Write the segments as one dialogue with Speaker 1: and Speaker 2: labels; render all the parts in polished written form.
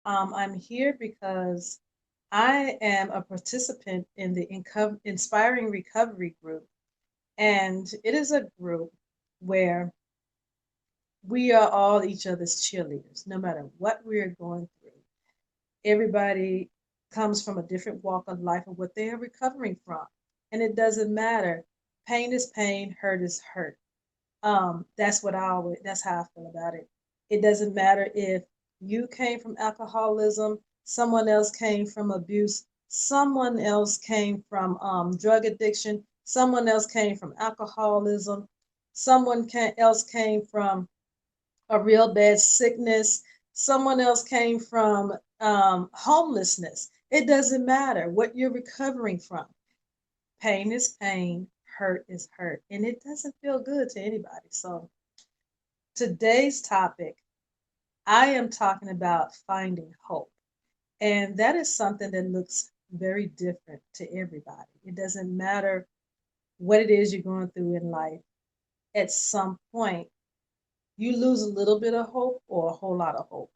Speaker 1: I'm here because I am a participant in the Inspiring Recovery group, and it is a group where we are all each other's cheerleaders, no matter what we're going through. Everybody comes from a different walk of life of what they are recovering from, and it doesn't matter. Pain is pain, hurt is hurt. That's how I feel about it. It doesn't matter if you came from alcoholism, someone else came from abuse, someone else came from drug addiction, someone else came from alcoholism, else came from a real bad sickness, someone else came from homelessness. It doesn't matter what you're recovering from. Pain is pain, hurt is hurt, and it doesn't feel good to anybody. So, today's topic, I am talking about finding hope. And that is something that looks very different to everybody. It doesn't matter what it is you're going through in life. At some point, you lose a little bit of hope or a whole lot of hope,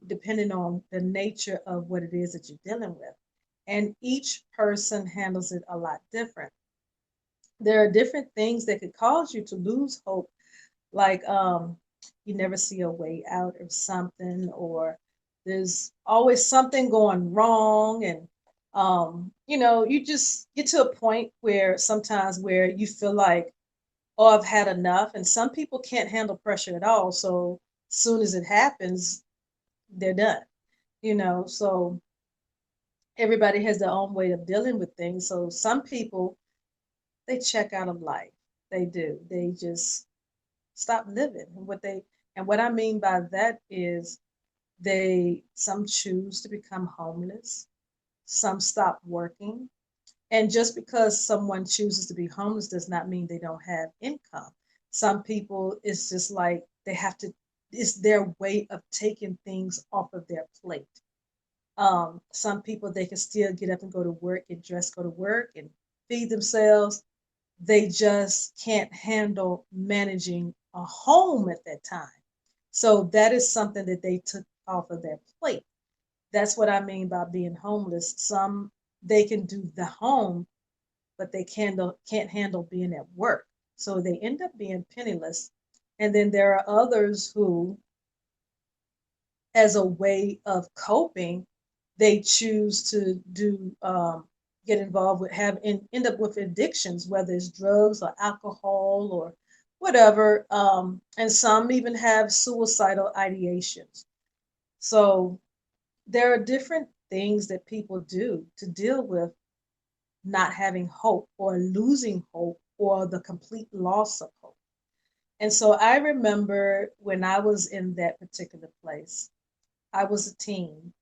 Speaker 1: depending on the nature of what it is that you're dealing with. And each person handles it a lot different. There are different things that could cause you to lose hope, like you never see a way out of something, or there's always something going wrong, and you just get to a point where sometimes where you feel like, oh, I've had enough. And some people can't handle pressure at all, so soon as it happens, they're done. So everybody has their own way of dealing with things. So some people, they check out of life. They do. They just stop living. And what I mean by that is they some choose to become homeless, some stop working. And just because someone chooses to be homeless does not mean they don't have income. Some people, it's just like they have to, it's their way of taking things off of their plate. Some people, they can still get up and go to work and dress, go to work and feed themselves. They just can't handle managing a home at that time. So that is something that they took off of their plate. That's what I mean by being homeless. Some, they can do the home, but they can't handle being at work. So they end up being penniless. And then there are others who, as a way of coping, they choose to do get involved with have end up with addictions, whether it's drugs or alcohol or whatever. And some even have suicidal ideations. So there are different things that people do to deal with not having hope or losing hope or the complete loss of hope. And so I remember when I was in that particular place, I was a teen,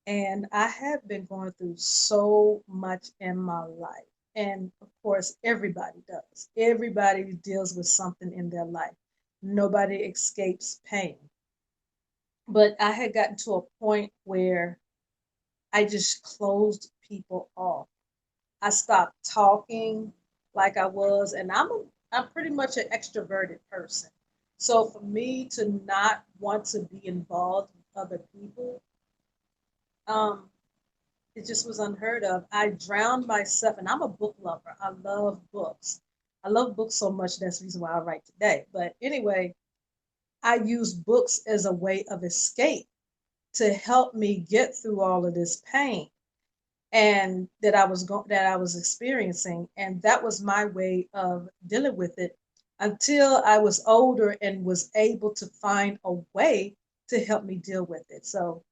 Speaker 1: and I had been going through so much in my life. And of course, everybody does. Everybody deals with something in their life. Nobody escapes pain. But I had gotten to a point where I just closed people off. I stopped talking like I was, and I'm pretty much an extroverted person. So for me to not want to be involved with other people, um, it just was unheard of. I drowned myself, and I'm a book lover. I love books. I love books so much. That's the reason why I write today. But anyway, I use books as a way of escape to help me get through all of this pain and that I was experiencing, and that was my way of dealing with it until I was older and was able to find a way to help me deal with it. So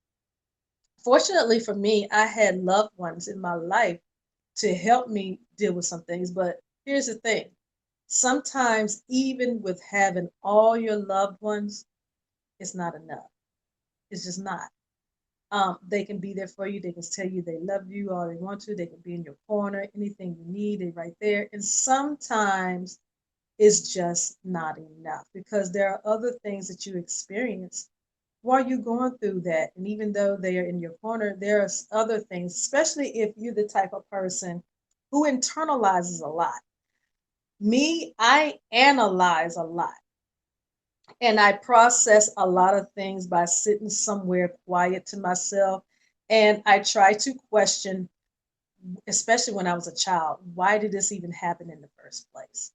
Speaker 1: fortunately for me, I had loved ones in my life to help me deal with some things. But here's the thing, sometimes, even with having all your loved ones, it's not enough. It's just not. They can be there for you. They can tell you they love you all they want to. They can be in your corner. Anything you need, they're right there. And sometimes it's just not enough because there are other things that you experience while you're going through that. And even though they are in your corner, there are other things, especially if you're the type of person who internalizes a lot. Me, I analyze a lot. And I process a lot of things by sitting somewhere quiet to myself. And I try to question, especially when I was a child, why did this even happen in the first place?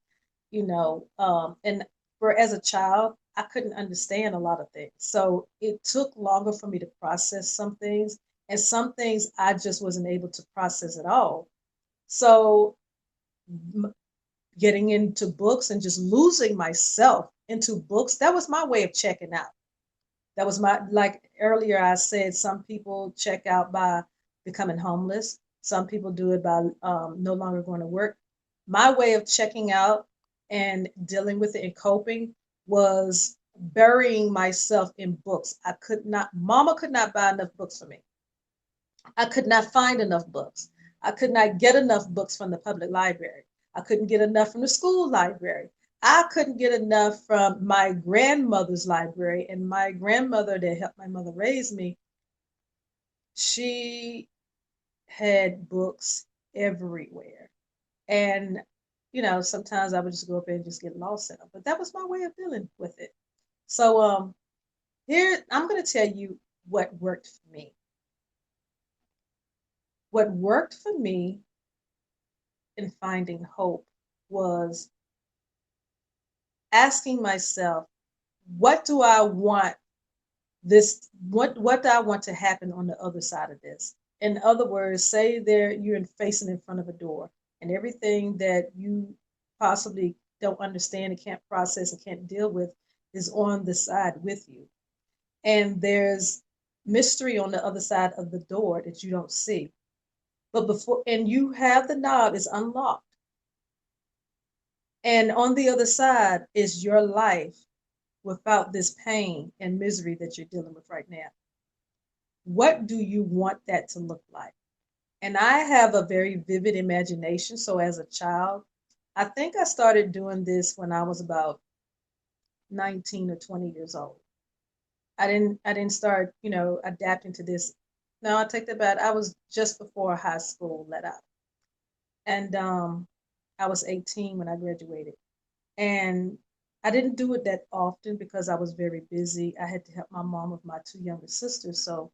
Speaker 1: And for as a child, I couldn't understand a lot of things. So it took longer for me to process some things, and some things I just wasn't able to process at all. So getting into books and just losing myself into books, that was my way of checking out. That was my, like earlier I said, some people check out by becoming homeless. Some people do it by no longer going to work. My way of checking out and dealing with it and coping was burying myself in books. I could not, Mama could not buy enough books for me. I could not find enough books. I could not get enough books from the public library. I couldn't get enough from the school library. I couldn't get enough from my grandmother's library. And my grandmother that helped my mother raise me, she had books everywhere. And, sometimes I would just go up there and just get lost in them. But that was my way of dealing with it. So here, I'm going to tell you what worked for me. What worked for me in finding hope was asking myself, what do I want what do I want to happen on the other side of this? In other words, say there you're facing in front of a door and everything that you possibly don't understand and can't process and can't deal with is on the side with you. And there's mystery on the other side of the door that you don't see. But before, and you have the knob is unlocked. And on the other side is your life without this pain and misery that you're dealing with right now. What do you want that to look like? And I have a very vivid imagination. So as a child, I think I started doing this when I was about 19 or 20 years old. I didn't start, adapting to this. No, I take that back. I was just before high school let out. And I was 18 when I graduated. And I didn't do it that often because I was very busy. I had to help my mom with my two younger sisters. So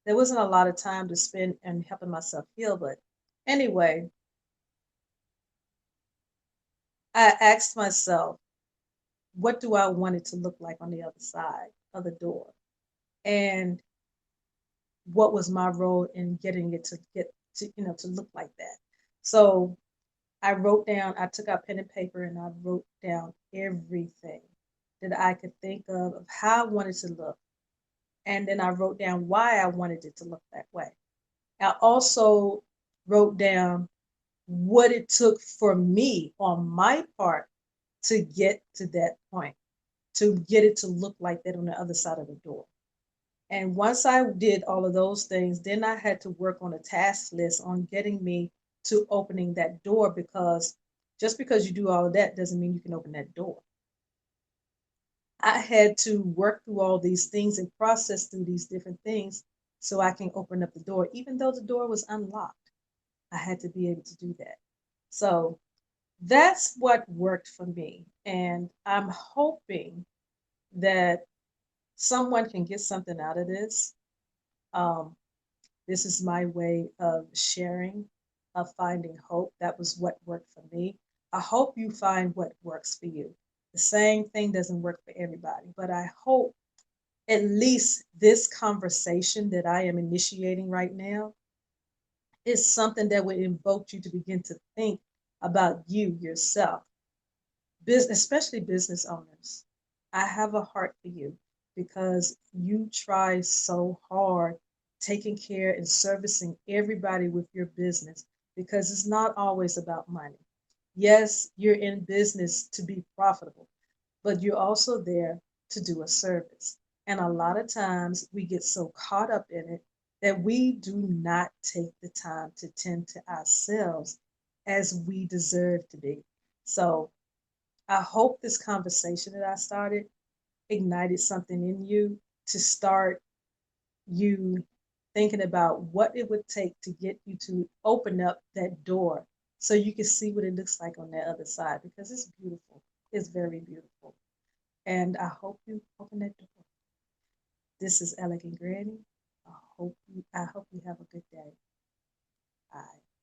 Speaker 1: there wasn't a lot of time to spend and helping myself heal. But anyway, I asked myself, what do I want it to look like on the other side of the door? And what was my role in getting it to get to, to look like that? So I took out pen and paper and I wrote down everything that I could think of how I wanted to look. And then I wrote down why I wanted it to look that way. I also wrote down what it took for me on my part to get to that point, to get it to look like that on the other side of the door. And once I did all of those things, then I had to work on a task list on getting me to opening that door, because just because you do all of that doesn't mean you can open that door. I had to work through all these things and process through these different things so I can open up the door, even though the door was unlocked. I had to be able to do that. So that's what worked for me. And I'm hoping that someone can get something out of this. Um, this is my way of sharing, of finding hope. That was what worked for me. I hope you find what works for you. The same thing doesn't work for everybody, but I hope at least this conversation that I am initiating right now is something that would invoke you to begin to think about you yourself, especially business owners. I have a heart for you because you try so hard taking care and servicing everybody with your business, because it's not always about money. Yes, you're in business to be profitable, but you're also there to do a service. And a lot of times we get so caught up in it that we do not take the time to tend to ourselves as we deserve to be. So I hope this conversation that I started ignited something in you to start you thinking about what it would take to get you to open up that door so you can see what it looks like on the other side, because it's beautiful. It's very beautiful. And I hope you open that door. This is Elegant Granny. I hope you have a good day. Bye.